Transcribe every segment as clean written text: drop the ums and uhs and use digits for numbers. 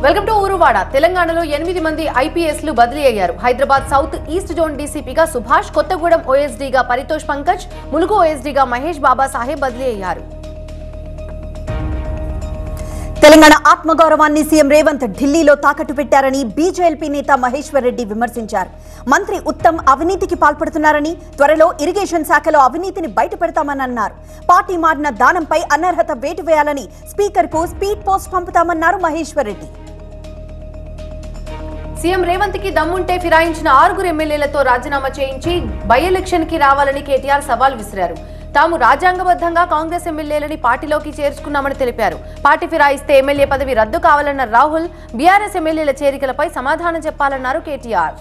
Welcome to ఊరువాడ. తెలంగాణలో 8 మంది ఐపీఎస్లు బదిలీ అయ్యారు. హైదరాబాద్ సౌత్ ఈస్ట్ జోన్ డీసీపీగా సుభాష్, కొత్తగూడెం ఓఎస్డీగా పరితోష్ పంకజ్, ములుగు ఓఎస్డీగా మహేష్ బాబా సాహెబ్ బదిలీ అయ్యారు. తెలంగాణ ఆత్మగౌరవాన్ని సీఎం రేవంత్ ఢిల్లీలో తాకట్టు పెట్టారని బీజేపీ నేత మహేశ్వర్ రెడ్డి విమర్శించారు. మంత్రి ఉత్తమ్ అవినీతికి పాల్పడుతున్నారని, త్వరలో ఇరిగేషన్ శాఖలో అవినీతిని బయటపెడతామని అన్నారు. పార్టీ మారిన దానంపై అనర్హత వేటు వేయాలని స్పీకర్కు స్పీడ్ పోస్ట్ పంపుతామన్నారు మహేశ్వర్ రెడ్డి. సీఎం రేవంత్ కి దమ్ముంటే ఫిరాయించిన 6 ఎమ్మెల్యేలతో రాజీనామా చేయించి బై ఎలక్షన్ కి రావాలని కేటీఆర్ సవాల్ విసిరారు. తాము రాజ్యాంగబద్ధంగా కాంగ్రెస్ ఎమ్మెల్యేలని పార్టీలోకి చేర్చుకున్నామని తెలిపారు. పార్టీ ఫిరాయిస్తే ఎమ్మెల్యే పదవి రద్దు కావాలన్న రాహుల్, బీఆర్ఎస్ ఎమ్మెల్యేల చేరికలపై సమాధానం చెప్పాలన్నారు కేటీఆర్.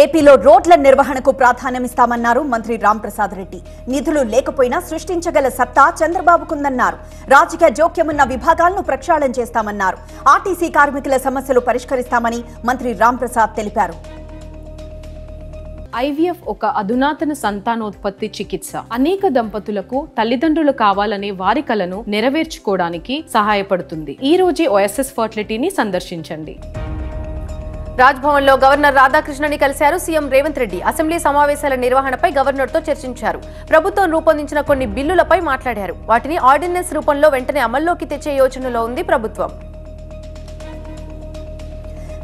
ఏపీలో రోడ్ల నిర్వహణకు ప్రాధాన్యమిస్తామన్నారు మంత్రి రాంప్రసాద్ రెడ్డి. నిధులు లేకపోయినా సృష్టించగల సత్తా చంద్రబాబుకుందన్నారు. రాజకీయ జోక్యమున్న విభాగాలను ప్రక్షాళన చేస్తామన్నారు. ఆర్టీసీ కార్మికుల సమస్యలు పరిష్కరిస్తామని మంత్రి రాంప్రసాద్ తెలిపారు. ఐవీఎఫ్ ఒక అధునాతన సంతానోత్పత్తి చికిత్స. అనేక దంపతులకు తల్లిదండ్రులు కావాలనే వారి కలను నెరవేర్చుకోవడానికి సహాయపడుతుంది. ఈ రోజే ఓఎస్ఎస్ ఫర్టిలిటీని సందర్శించండి. రాజ్భవన్ లో గవర్నర్ రాధాకృష్ణని కలిశారు సీఎం రేవంత్ రెడ్డి. అసెంబ్లీ సమావేశాల నిర్వహణపై గవర్నర్ తో చర్చించారు. ప్రభుత్వం రూపొందించిన కొన్ని బిల్లులపై మాట్లాడారు. వాటిని ఆర్డినెన్స్ రూపంలో వెంటనే అమల్లోకి తెచ్చే యోచనలో ఉంది ప్రభుత్వం.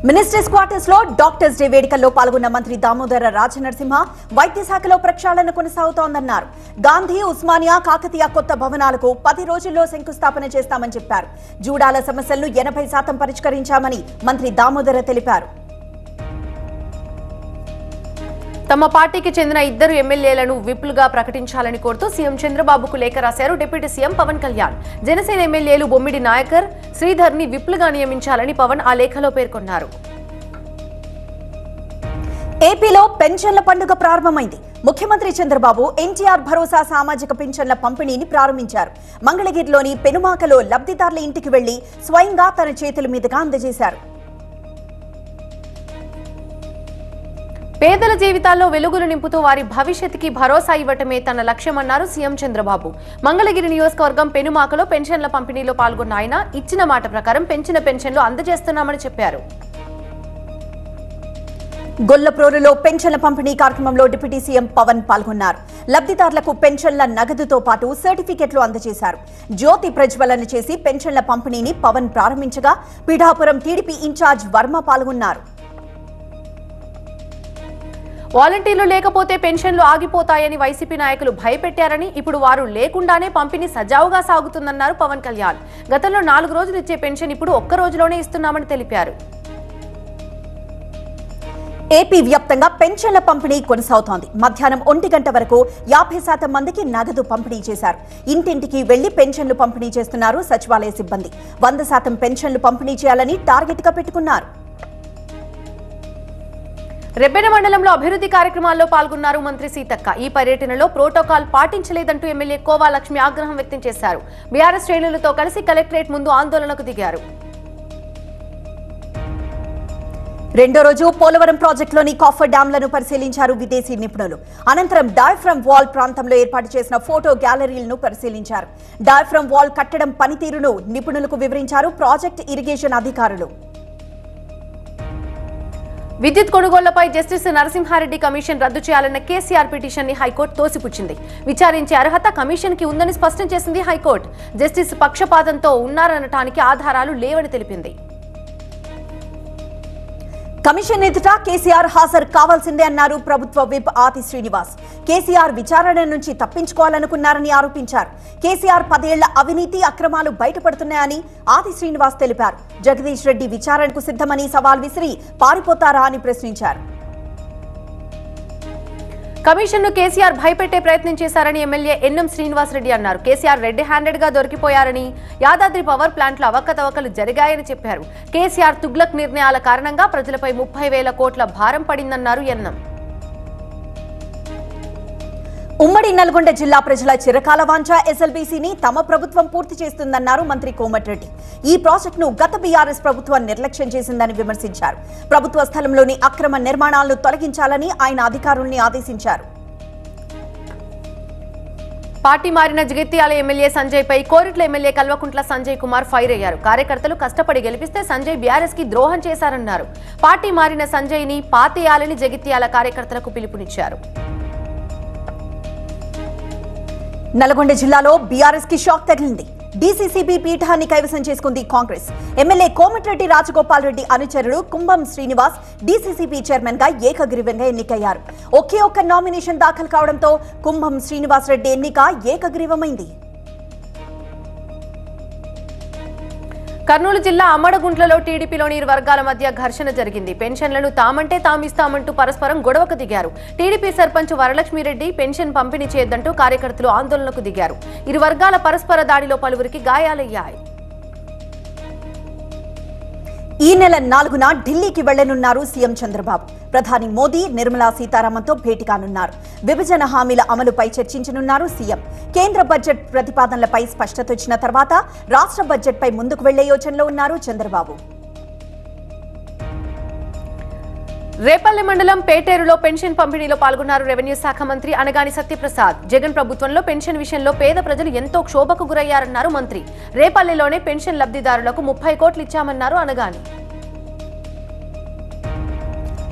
మినిస్టర్స్ క్వార్టర్స్ లో డాక్టర్స్ డే వేడుకల్లో పాల్గొన్న మంత్రి దామోదర రాజనరసింహ వైద్య శాఖలో ప్రక్షాళన కొనసాగుతోందన్నారు. గాంధీ, ఉస్మానియా, కాకతీయ కొత్త భవనాలకు 10 రోజుల్లో శంకుస్థాపన చేస్తామని చెప్పారు. జూడాల సమస్యలను 80% పరిష్కరించామని మంత్రి దామోదర తెలిపారు. తమ పార్టీకి చెందిన 2 ఎమ్మెల్యేలను విప్లుగా ప్రకటించాలని కోరుతూ సీఎం చంద్రబాబుకు లేఖ రాశారు డిప్యూటీ సీఎం పవన్ కళ్యాణ్. జనసేన ఎమ్మెల్యేలు బొమ్మిడి నాయకర్, శ్రీధర్ ని విప్లుగా నియమించాలని పవన్ ఆ లేఖలో పేర్కొన్నారు. ఏపీలో పెన్షన్ల పండుగ ప్రారంభమైంది. ముఖ్యమంత్రి చంద్రబాబు ఎన్టీఆర్ భరోసా సామాజిక పెన్షన్ల పంపిణీని ప్రారంభించారు. మంగళగిరిలోని పెనుమాకలో లబ్ధిదారుల ఇంటికి వెళ్లి స్వయంగా తన చేతుల మీదుగా అందజేశారు. పేదల జీవితాల్లో వెలుగులు నింపుతూ వారి భవిష్యత్తుకి భరోసా ఇవ్వటమే తన లక్ష్యమన్నారు సీఎం చంద్రబాబు. మంగళగిరి నియోజకవర్గం పెనుమాకలో పెన్షన్ల పంపిణీలో పాల్గొన్న ఆయన ఇచ్చిన మాట ప్రకారం పెంచిన పెన్షన్లు అందజేస్తున్నామని చెప్పారు. గొల్లప్రోలులో పెన్షన్ల పంపిణీ కార్యక్రమంలో డిప్యూటీ సీఎం పవన్ పాల్గొన్నారు. లబ్ధిదారులకు పెన్షన్ల నగదుతో పాటు సర్టిఫికెట్లు అందజేశారు. జ్యోతి ప్రజ్వలన చేసి పెన్షన్ల పంపిణీని పవన్ ప్రారంభించగా పీఠాపురం టీడీపీ ఇన్ఛార్జ్ వర్మ పాల్గొన్నారు. వాలంటీర్లు లేకపోతే పెన్షన్లు ఆగిపోతాయని వైసీపీ నాయకులు భయపెట్టారని, ఇప్పుడు వారు లేకుండానే పంపిణీ సజావుగా సాగుతుందన్నారు పవన్ కళ్యాణ్. గతంలో 4 రోజులు ఇచ్చే పెన్షన్ ఇప్పుడు 1 రోజులోనే ఇస్తున్నామని తెలిపారు. ఏపీ వ్యాప్తంగా పెన్షన్ల పంపిణీ కొనసాగుతోంది. మధ్యాహ్నం 1 గంట వరకు 50% మందికి నగదు పంపిణీ చేశారు. ఇంటింటికి వెళ్లి పెన్షన్లు పంపిణీ చేస్తున్నారు సచివాలయ సిబ్బంది. 100% పెన్షన్లు పంపిణీ చేయాలని టార్గెట్ గా పెట్టుకున్నారు. రెబ్బెన మండలంలో అభివృద్ధి కార్యక్రమాల్లో పాల్గొన్నారు మంత్రి సీతక్క. ఈ పర్యటనలో ప్రోటోకాల్ పాటించలేదంటూ ఎమ్మెల్యే కోవా లక్ష్మి ఆగ్రహం వ్యక్తం చేశారు. బీఆర్ఎస్ శ్రేణులతో కలిసి కలెక్టరేట్ ముందు ఆందోళనకు దిగారు. రెండో రోజు పోలవరం ప్రాజెక్టులోని కాఫర్ డ్యాంలను పరిశీలించారు విదేశీ నిపుణులు. అనంతరం డయాఫ్రమ్ వాల్ ప్రాంతంలో ఏర్పాటు చేసిన ఫోటో గ్యాలరీలను పరిశీలించారు. డయాఫ్రమ్ వాల్ కట్టడం పనితీరును నిపుణులకు వివరించారు ప్రాజెక్ట్ ఇరిగేషన్ అధికారులు. విద్యుత్ కొనుగోళ్లపై జస్టిస్ నరసింహారెడ్డి కమిషన్ రద్దు చేయాలన్న కేసీఆర్ పిటిషన్ ని హైకోర్టు తోసిపుచ్చింది. విచారించే అర్హత కమిషన్ కి ఉందని స్పష్టం చేసింది హైకోర్టు. జస్టిస్ పక్షపాతంతో ఉన్నారనటానికి ఆధారాలు లేవని తెలిపింది. కమిషన్ ఎదుట కేసీఆర్ హాజరు కావాల్సిందే అన్నారు ప్రభుత్వ విప్ ఆది శ్రీనివాస్. కేసీఆర్ విచారణ నుంచి తప్పించుకోవాలనుకున్నారని ఆరోపించారు. కేసీఆర్ 10 ఏళ్ల అవినీతి అక్రమాలు బయటపడుతున్నాయని ఆది శ్రీనివాస్ తెలిపారు. జగదీష్ రెడ్డి విచారణకు సిద్ధమని సవాల్ విసిరి పారిపోతారా అని ప్రశ్నించారు. కమిషన్ ను కేసీఆర్ భయపెట్టే ప్రయత్నం చేశారని ఎమ్మెల్యే ఎన్ఎం శ్రీనివాస్ రెడ్డి అన్నారు. కేసీఆర్ రెడ్ హ్యాండెడ్ గా దొరికిపోయారని, యాదాద్రి పవర్ ప్లాంట్ లో అవకతవకలు జరిగాయని చెప్పారు. కేసీఆర్ తుగ్లక్ నిర్ణయాల కారణంగా ప్రజలపై 30,000 కోట్ల భారం పడిందన్నారు ఎన్ఎం. ఉమ్మడి నల్గొండ జిల్లా ప్రజల చిరకాల వాంఛ ఎస్ఎల్బీసీని తమ ప్రభుత్వం పూర్తి చేస్తుందన్నారు మంత్రి కోమటిరెడ్డి. ఈ ప్రాజెక్టును గత బీఆర్ఎస్ ప్రభుత్వం నిర్లక్ష్యం చేసిందని విమర్శించారు. ప్రభుత్వ స్థలంలోని అక్రమ నిర్మాణాలను తొలగించాలని ఆయన అధికారుల్ని ఆదేశించారు. పార్టీ మారిన జగిత్యాల ఎమ్మెల్యే సంజయ్ పై కోరిట్ల ఎమ్మెల్యే కల్వకుంట్ల సంజయ్ కుమార్ ఫైర్ అయ్యారు. కార్యకర్తలు కష్టపడి గెలిపిస్తే సంజయ్ బీఆర్ఎస్ కి ద్రోహం చేశారన్నారు. పార్టీ మారిన సంజయ్ ని పాతేయాలని జగిత్యాల కార్యకర్తలకు పిలుపునిచ్చారు. నల్గొండ జిల్లాలో బీఆర్ఎస్ కి షాక్ తగిలింది. డీసీసీబీ పీఠాన్ని కైవసం చేసుకుంది కాంగ్రెస్. ఎమ్మెల్యే కోమటిరెడ్డి రాజగోపాల్ రెడ్డి అనుచరుడు కుంభం శ్రీనివాస్ డీసీసీబీ చైర్మన్ గా ఏకగ్రీవంగా ఎన్నికయ్యారు. ఒకే ఒక్క నామినేషన్ దాఖలు కావడంతో కుంభం శ్రీనివాస్ రెడ్డి ఎన్నిక ఏకగ్రీవమైంది. కర్నూలు జిల్లా అమ్మడగుంట్లలో టీడీపీలోని ఇరు వర్గాల మధ్య ఘర్షణ జరిగింది. పెన్షన్లను తామంటే తామిస్తామంటూ పరస్పరం గొడవకు దిగారు. టీడీపీ సర్పంచ్ వరలక్ష్మిరెడ్డి పెన్షన్ పంపిణీ చేయొద్దంటూ కార్యకర్తలు ఆందోళనకు దిగారు. ఇరు వర్గాల పరస్పర దాడిలో పలువురికి గాయాలయ్యాయి. ఈ నెల 4న ఢిల్లీకి వెళ్లనున్నారు సీఎం చంద్రబాబు. ప్రధాని మోదీ నిర్మలా సీతారామన్తో భేటీ కానున్నారు. విభజన హామీల అమలుపై చర్చించనున్నారు సీఎం. కేంద్ర బడ్జెట్ ప్రతిపాదనలపై స్పష్టత వచ్చిన తర్వాత రాష్ట్ర బడ్జెట్పై ముందుకు వెళ్లే యోచనలో ఉన్నారు చంద్రబాబు. రేపల్లె మండలం పేటేరులో పెన్షన్ పంపిణీలో పాల్గొన్నారు రెవెన్యూ శాఖ మంత్రి అనగాని సత్యప్రసాద్. జగన్ ప్రభుత్వంలో పెన్షన్ విషయంలో పేద ప్రజలు ఎంతో క్షోభకు గురయ్యారన్నారు మంత్రి. రేపల్లెలోనే పెన్షన్ లబ్ధిదారులకు 30 కోట్లు ఇచ్చామన్నారు అనగాని.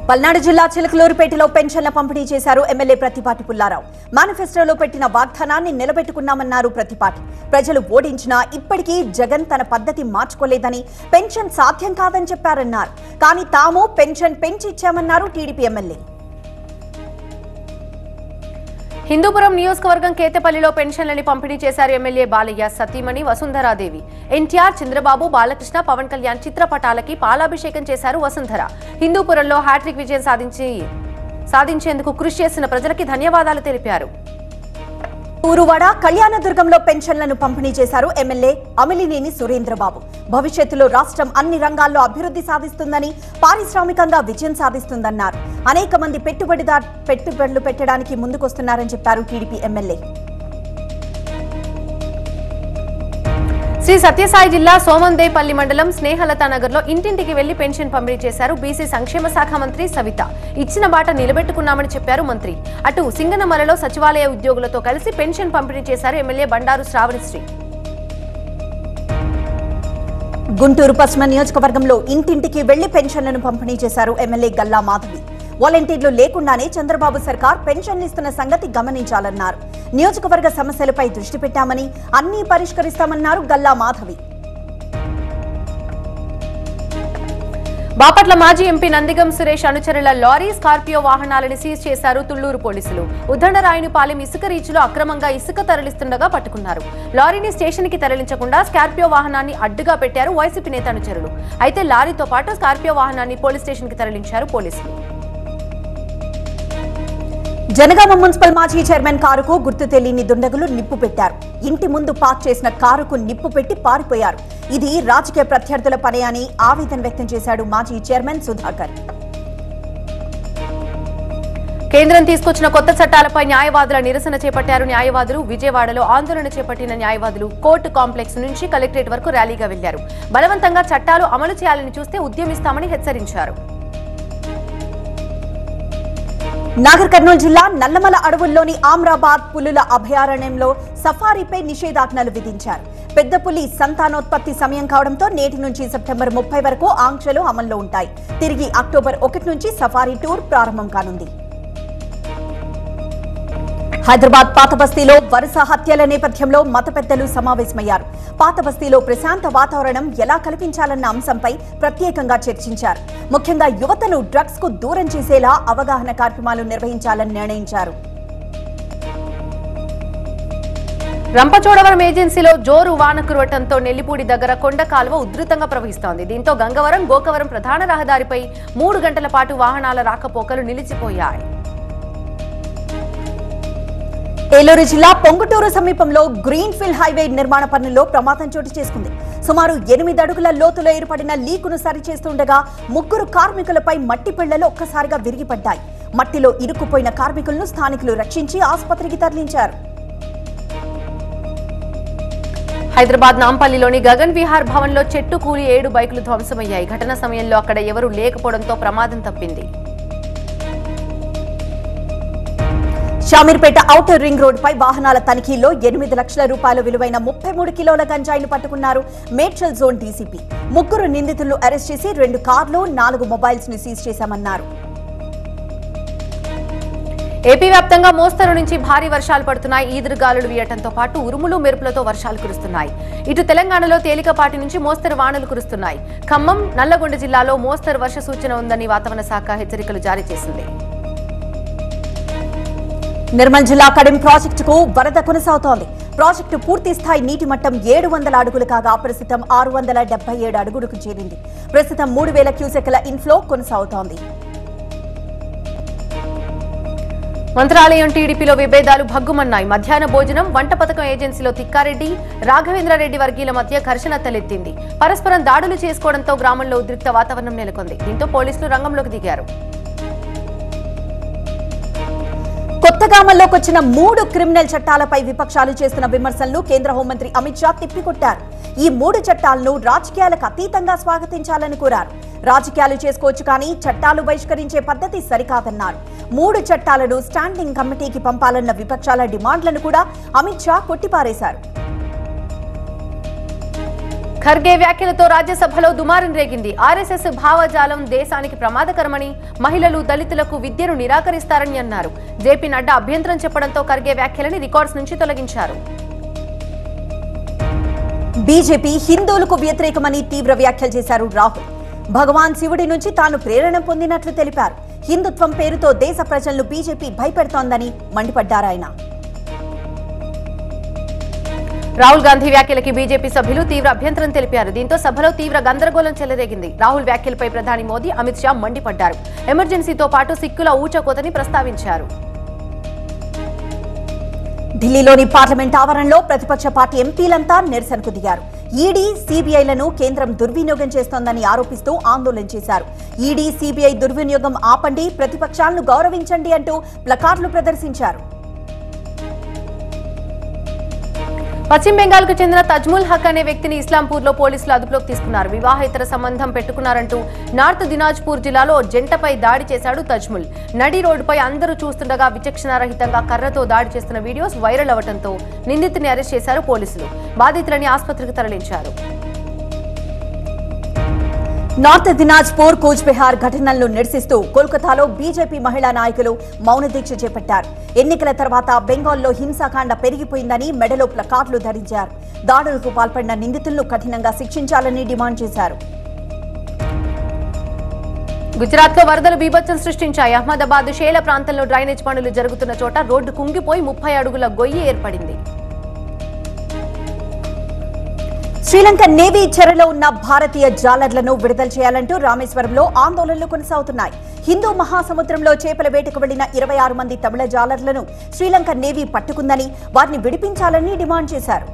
పల్నాడు జిల్లా చిలకలూరుపేటలో పెన్షన్ల పంపిణీ చేశారు ఎమ్మెల్యే ప్రతిపాటి పుల్లారావు. మేనిఫెస్టోలో పెట్టిన వాగ్దానాన్ని నిలబెట్టుకున్నామన్నారు ప్రతిపాటి. ప్రజలు ఓడించినా ఇప్పటికీ జగన్ తన పద్ధతి మార్చుకోలేదని, పెన్షన్ సాధ్యం కాదని చెప్పారన్నారు. కానీ తాము పెన్షన్ పెంచి ఇచ్చామన్నారు టీడీపీ ఎమ్మెల్యే. హిందూపురం నియోజకవర్గం కేతపల్లిలో పెన్షన్లని పంపిణీ చేశారు ఎమ్మెల్యే బాలయ్య సతీమణి వసుంధరాదేవి. ఎన్టీఆర్, చంద్రబాబు, బాలకృష్ణ, పవన్ కళ్యాణ్ చిత్రపటాలకి పాలాభిషేకం చేశారు వసుంధర. హిందూపురంలో హ్యాట్రిక్ విజయం సాధించేందుకు కృషి చేసిన ప్రజలకి ధన్యవాదాలు తెలిపారు. ఊరువాడ కళ్యాణదుర్గంలో పెన్షన్లను పంపిణీ చేశారు ఎమ్మెల్యే అమిలినేని సురేంద్రబాబు. భవిష్యత్తులో రాష్ట్రం అన్ని రంగాల్లో అభివృద్ధి సాధిస్తుందని, పారిశ్రామికంగా విజయం సాధిస్తుందన్నారు. అనేక మంది పెట్టుబడులు పెట్టడానికి ముందుకొస్తున్నారని చెప్పారు టీడీపీ ఎమ్మెల్యే. శ్రీ సత్యసాయి జిల్లా సోమందేపల్లి మండలం స్నేహలతా నగర్ లో ఇంటింటికి వెళ్లి పెన్షన్ పంపిణీ చేశారు బీసీ సంక్షేమ శాఖ మంత్రి సవిత. ఇచ్చిన మాట నిలబెట్టుకున్నామని చెప్పారు మంత్రి. అటు సింగనమలలో సచివాలయ ఉద్యోగులతో కలిసి పెన్షన్ పంపిణీ చేశారు ఎమ్మెల్యే బండారు శ్రావణిశ్రీ. గుంటూరు పశ్చిమ నియోజకవర్గంలో ఇంటింటికి వెళ్లి పెన్షన్లను పంపిణీ చేశారు ఎమ్మెల్యే గల్లా మాధవి. వాలంటీర్లు లేకుండానే చంద్రబాబు సర్కార్ పెన్షన్లు ఇస్తున్న సంగతి గమనించాలన్నారు. నియోజకవర్గ సమస్యలపై దృష్టి పెట్టామని, అన్ని పరిష్కరిస్తామన్నారు గల్లా మాధవి. బాపట్ల మాజీ ఎంపీ నందిగం సురేష్ అనుచరుల లారీ, స్కార్పియో వాహనాలను సీజ్ చేశారు తుళ్లూరు పోలీసులు. ఉద్దండరాయునిపాలెం ఇసుక రీచ్లో అక్రమంగా ఇసుక తరలిస్తుండగా పట్టుకున్నారు. లారీని స్టేషన్ కి తరలించకుండా స్కార్పియో వాహనాన్ని అడ్డుగా పెట్టారు వైసీపీ నేత అనుచరులు. అయితే లారీతో పాటు స్కార్పియో వాహనాన్ని పోలీస్ స్టేషన్ కి తరలించారు పోలీసులు. జనగామ మున్సిపల్ మాజీ చైర్మన్ కారుకు గుర్తు తెలియని దుండగులు నిప్పు పెట్టారు. ఇంటి ముందు పార్క్ చేసిన కారుకు నిప్పు పెట్టి పారిపోయారు. ఇది రాజకీయ ప్రత్యర్థుల పనే అని ఆవేదన వ్యక్తం చేశాడు మాజీ చైర్మన్ సుధాకర్. కేంద్రం తీసుకొచ్చిన కొత్త చట్టాలపై న్యాయవాదుల నిరసన చేపట్టారు న్యాయవాదులు. విజయవాడలో ఆందోళన చేపట్టిన న్యాయవాదులు కోర్టు కాంప్లెక్స్ నుంచి కలెక్టరేట్ వరకు ర్యాలీగా వెళ్లారు. బలవంతంగా చట్టాలు అమలు చేయాలని చూస్తే ఉద్యమిస్తామని హెచ్చరించారు. నాగర్ కర్నూలు జిల్లా నల్లమల అడవుల్లోని ఆమ్రాబాద్ పులుల అభయారణ్యంలో సఫారీపై నిషేధాజ్ఞలు విధించారు. పెద్ద పులి సంతానోత్పత్తి సమయం కావడంతో నేటి నుంచి సెప్టెంబర్ 30 వరకు ఆంక్షలు అమల్లో ఉంటాయి. తిరిగి అక్టోబర్ 1 నుంచి సఫారీ టూర్ ప్రారంభం కానుంది. హైదరాబాద్ పాత బస్తీలో వరుస హత్యల నేపథ్యంలో మత పెద్దలు సమావేశమయ్యారు. పాత బస్తీలో ప్రశాంత వాతావరణం ఎలా కల్పించాలన్న అంశంపై ప్రత్యేకంగా చర్చించారు. ముఖ్యంగా యువతను డ్రగ్స్ కు దూరం చేసేలా అవగాహన కార్యక్రమాలు నిర్వహించాలని నిర్ణయించారు. రంపచోడవరం ఏజెన్సీలో జోరు వాన కురవటంతో నెల్లిపూడి దగ్గర కొండ కాలువ ఉధృతంగా ప్రవహిస్తోంది. దీంతో గంగవరం, గోకవరం ప్రధాన రహదారిపై 3 గంటల పాటు వాహనాల రాకపోకలు నిలిచిపోయాయి. ఏలూరు జిల్లా పొంగుటూరు సమీపంలో గ్రీన్ఫీల్డ్ హైవే నిర్మాణ పనుల్లో ప్రమాదం చోటు చేసుకుంది. సుమారు 8 అడుగుల లోతులో ఏర్పడిన లీకును సరిచేస్తుండగా 3 కార్మికులపై మట్టి పిళ్లలు ఒక్కసారిగా విరిగిపడ్డాయి. మట్టిలో ఇరుక్కుపోయిన కార్మికులను స్థానికులు రక్షించి ఆసుపత్రికి తరలించారు. హైదరాబాద్ నాంపల్లిలోని గగన్ విహార్ భవన్ లో చెట్టు కూలి 7 బైకులు ధ్వంసమయ్యాయి. ఘటన సమయంలో అక్కడ ఎవరూ లేకపోవడంతో ప్రమాదం తప్పింది. షామీర్పేట ఔటర్ రింగ్ రోడ్డుపై వాహనాల తనిఖీల్లో 8 లక్షల రూపాయల విలువైన 33 కిలోల గంజాయిని పట్టుకున్నారు మేడ్చల్ జోన్ డీసీపీ. 3 నిందితులను అరెస్ట్ చేసి 2 కార్లు 4 మొబైల్స్ ని సీజ్ చేశామన్నారు. ఏపీ వ్యాప్తంగా మోస్తరు నుంచి భారీ వర్షాలు పడుతున్నాయి. ఈదురుగాలులు వీయటంతో పాటు ఉరుములు మెరుపులతో వర్షాలు కురుస్తున్నాయి. ఇటు తెలంగాణలో తేలికపాటి నుంచి మోస్తరు వానలు కురుస్తున్నాయి. ఖమ్మం, నల్లగొండ జిల్లాలో మోస్తరు వర్ష సూచన ఉందని వాతావరణ శాఖ హెచ్చరికలు జారీ చేసింది. నిర్మల్ జిల్లా కడెం ప్రాజెక్టుకు వరద కొనసాగుతోంది. ప్రాజెక్టు పూర్తి స్థాయి నీటి మట్టం 700 అడుగులు కాగా ప్రస్తుతం 677 అడుగులకు చేరింది. ప్రస్తుతం 3000 క్యూసెక్ల ఇన్ఫ్లో కొనసాగుతోంది. మంత్రాలయం టీడీపీలో విభేదాలు భగ్గుమన్నాయి. మధ్యాహ్న భోజనం, వంట పథకం ఏజెన్సీలో తిక్కారెడ్డి, రాఘవేంద్రారెడ్డి వర్గీయుల మధ్య ఘర్షణ తలెత్తింది. పరస్పరం దాడులు చేసుకోవడంతో గ్రామంలో ఉద్రిక్త వాతావరణం నెలకొంది. దీంతో పోలీసులు రంగంలోకి దిగారు. కొత్తగా అమల్లోకి వచ్చిన 3 క్రిమినల్ చట్టాలపై విపక్షాలు చేస్తున్న విమర్శలను కేంద్ర హోంమంత్రి అమిత్ షా తిప్పికొట్టారు. ఈ 3 చట్టాలను రాజకీయాలకు అతీతంగా స్వాగతించాలని కోరారు. రాజకీయాలు చేసుకోవచ్చు కానీ చట్టాలు బహిష్కరించే పద్ధతి సరికాదన్నారు. 3 చట్టాలను స్టాండింగ్ కమిటీకి పంపాలన్న విపక్షాల డిమాండ్లను కూడా అమిత్ షా కొట్టిపారేశారు. ఖర్గే వ్యాఖ్యలతో రాజ్యసభలో దుమారం రేగింది. ఆర్ఎస్ఎస్ భావజాలం దేశానికి ప్రమాదకరమని, మహిళలు, దళితులకు విద్యను నిరాకరిస్తారని అన్నారు. జేపీ నడ్డా అభ్యంతరం చెప్పడంతో ఖర్గే వ్యాఖ్యలని రికార్డ్స్ నుంచి తొలగించారు. బీజేపీ హిందువులకు వ్యతిరేకమని తీవ్ర వ్యాఖ్యలు చేశారు రాహుల్. భగవాన్ శివుడి నుంచి తాను ప్రేరణ పొందినట్లు తెలిపారు. హిందుత్వం పేరుతో దేశ ప్రజలను బీజేపీ భయపెడుతోందని మండిపడ్డారాయన. రాహుల్ గాంధీ వ్యాఖ్యలకి బీజేపీ సభ్యులు తీవ్ర అభ్యంతరం తెలిపారు. దీంతో సభలో తీవ్ర గందరగోళం చెలరేగింది. రాహుల్ వ్యాఖ్యలపై ప్రధాని మోదీ, అమిత్ షా మండిపడ్డారు. ఎమర్జెన్సీతో పాటు సిక్కుల ఊచకోతని ప్రస్తావించారు. ఢిల్లీలోని పార్లమెంట్ ఆవరణలో ప్రతిపక్ష పార్టీ ఎంపీలంతా నిరసనకు దిగారు. ఈడీ, సీబీఐలను కేంద్రం దుర్వినియోగం చేస్తోందని ఆరోపిస్తూ ఆందోళన చేశారు. ఈడీ, సీబీఐ దుర్వినియోగం ఆపండి, ప్రతిపక్షాలను గౌరవించండి అంటూ ప్లకార్డులు ప్రదర్శించారు. పశ్చిమ బెంగాల్ కు చెందిన తజ్ముల్ హక్ అనే వ్యక్తిని ఇస్లాంపూర్ లో పోలీసులు అదుపులోకి తీసుకున్నారు. వివాహేతర సంబంధం పెట్టుకున్నారంటూ నార్త్ దినాజ్పూర్ జిల్లాలో జంటపై దాడి చేశాడు తజ్ముల్. నడి రోడ్డుపై అందరూ చూస్తుండగా విచక్షణారహితంగా కర్రతో దాడి చేస్తున్న వీడియోస్ వైరల్ అవడంతో నిందితుని అరెస్ట్ చేశారు పోలీసులు. బాధితులని ఆసుపత్రికి తరలించారు. నార్త్ దినాజ్పూర్, కూచ్ బిహార్ ఘటనలను నిరసిస్తూ కోల్కతాలో బీజేపీ మహిళా నాయకులు మౌన దీక్ష చేపట్టారు. ఎన్నికల తర్వాత బెంగాల్లో హింసాకాండ పెరిగిపోయిందని మెడలో ప్లకార్డులు ధరించారు. దాడులకు పాల్పడిన నిందితులను కఠినంగా శిక్షించాలని డిమాండ్ చేశారు. గుజరాత్ లో వరదలు బీభత్సం సృష్టించాయి. అహ్మదాబాద్ షేల ప్రాంతంలో డ్రైనేజ్ పనులు జరుగుతున్న చోట రోడ్డు కుంగిపోయి 30 అడుగుల గొయ్యి ఏర్పడింది. శ్రీలంక నేవీ చెరలో ఉన్న భారతీయ జాలర్లను విడుదల చేయాలంటూ రామేశ్వరంలో ఆందోళనలు కొనసాగుతున్నాయి. హిందూ మహాసముద్రంలో చేపల వేటకు వెళ్లిన 26 మంది తమిళ జాలర్లను శ్రీలంక నేవీ పట్టుకుందని, వారిని విడిపించాలని డిమాండ్ చేశారు.